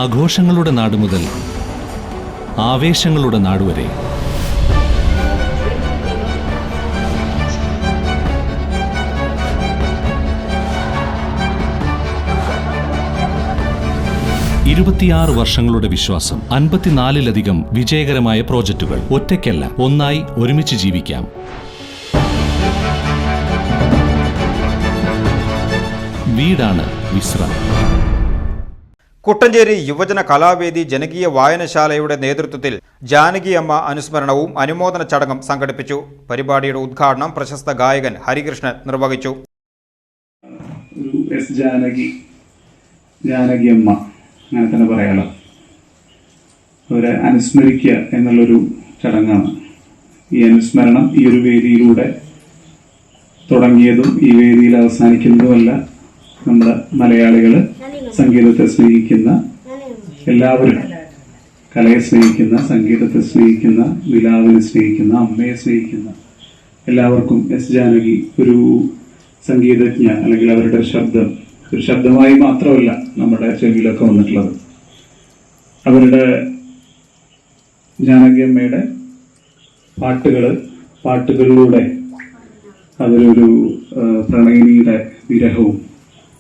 ആഘോഷങ്ങളുടെ നാട് മുതൽ ആവേശങ്ങളുടെ നാടുവരെ ഇരുപത്തിയാറ് വർഷങ്ങളുടെ വിശ്വാസം, 54-ലധികം വിജയകരമായ പ്രോജക്റ്റുകൾ. ഒറ്റയ്ക്കല്ല, ഒന്നായി ഒരുമിച്ച് ജീവിക്കാം. വീടാണ് വിശ്രം. കുട്ടഞ്ചേരി യുവജന കലാവേദി ജനകീയ വായനശാലയുടെ നേതൃത്വത്തിൽ ജാനകി അമ്മ അനുസ്മരണവും അനുമോദന ചടങ്ങും സംഘടിപ്പിച്ചു. പരിപാടിയുടെ ഉദ്ഘാടനം പ്രശസ്ത ഗായകൻ ഹരികൃഷ്ണൻ നിർവഹിച്ചു. ജാനകി അമ്മ അങ്ങനെ തന്നെ പറയാലോ, അവരെ അനുസ്മരിക്കുക എന്നുള്ളൊരു ചടങ്ങാണ്. ഈ അനുസ്മരണം ഈ ഒരു വേദിയിലൂടെ തുടങ്ങിയതും ഈ വേദിയിൽ അവസാനിക്കുന്നതുമല്ല. നമ്മുടെ മലയാളികൾ സംഗീതത്തെ സ്നേഹിക്കുന്ന എല്ലാവരും, കലയെ സ്നേഹിക്കുന്ന, സംഗീതത്തെ സ്നേഹിക്കുന്ന, നിലാവിനെ സ്നേഹിക്കുന്ന, അമ്മയെ സ്നേഹിക്കുന്ന എല്ലാവർക്കും എസ് ജാനകി ഒരു സംഗീതജ്ഞ, അല്ലെങ്കിൽ അവരുടെ ശബ്ദം ഒരു ശബ്ദമായി മാത്രമല്ല നമ്മുടെ ചെവിയിലൊക്കെ വന്നിട്ടുള്ളത്. അവരുടെ ജാനകി അമ്മയുടെ പാട്ടുകളിലൂടെ അവരൊരു പ്രണയിനിയുടെ വിരഹവും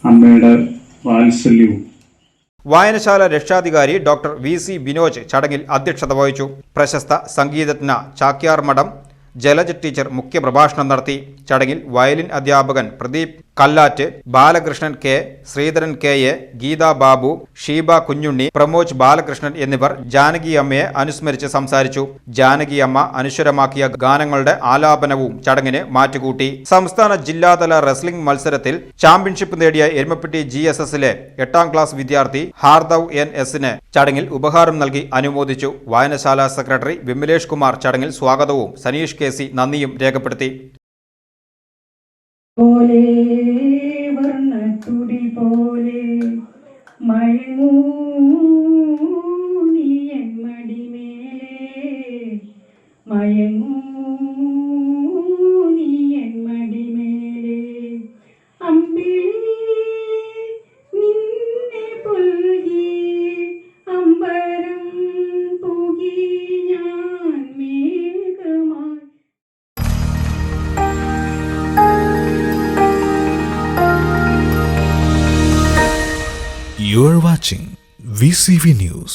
അമ്മയുടെ വാത്സല്യവും. വായനശാല രക്ഷാധികാരി ഡോക്ടർ VC ബിനോജ് ചടങ്ങിൽ അധ്യക്ഷത വഹിച്ചു. പ്രശസ്ത സംഗീതജ്ഞ ചാക്യാർ മഠം ജലജ ടീച്ചർ മുഖ്യപ്രഭാഷണം നടത്തി. ചടങ്ങിൽ വയലിൻ അധ്യാപകൻ പ്രദീപ് കല്ലാറ്റ്, ബാലകൃഷ്ണൻ കെ, ശ്രീധരൻ KA, ഗീതാ ബാബു, ഷീബ കുഞ്ഞുണ്ണി, പ്രമോജ് ബാലകൃഷ്ണൻ എന്നിവർ ജാനകി അമ്മയെ അനുസ്മരിച്ച് സംസാരിച്ചു. ജാനകി അമ്മ അനുശ്വരമാക്കിയ ഗാനങ്ങളുടെ ആലാപനവും ചടങ്ങിന് മാറ്റുകൂട്ടി. സംസ്ഥാന ജില്ലാതല റെസ്ലിംഗ് മത്സരത്തിൽ ചാമ്പ്യൻഷിപ്പ് നേടിയ എരുമപ്പെട്ടി GSSലെ 8ാം ക്ലാസ് വിദ്യാർത്ഥി ഹാർദവ് NSന് ചടങ്ങിൽ ഉപഹാരം നൽകി അനുമോദിച്ചു. വായനശാല സെക്രട്ടറി വിമലേഷ് കുമാർ ചടങ്ങിൽ സ്വാഗതവും സനീഷ് KC നന്ദിയും രേഖപ്പെടുത്തി. പോലെ വർണ്ണത്തുടി പോലെ മയങ്ങൂ നീ എൻ മടിമേലേ, മയങ്ങൂ നീ എൻ മടിമേലേ, അമ്പിളി നിന്നെ പുൽകി അമ്പരം പുകി ഞാൻ മേഘമായി. You are watching VCV News.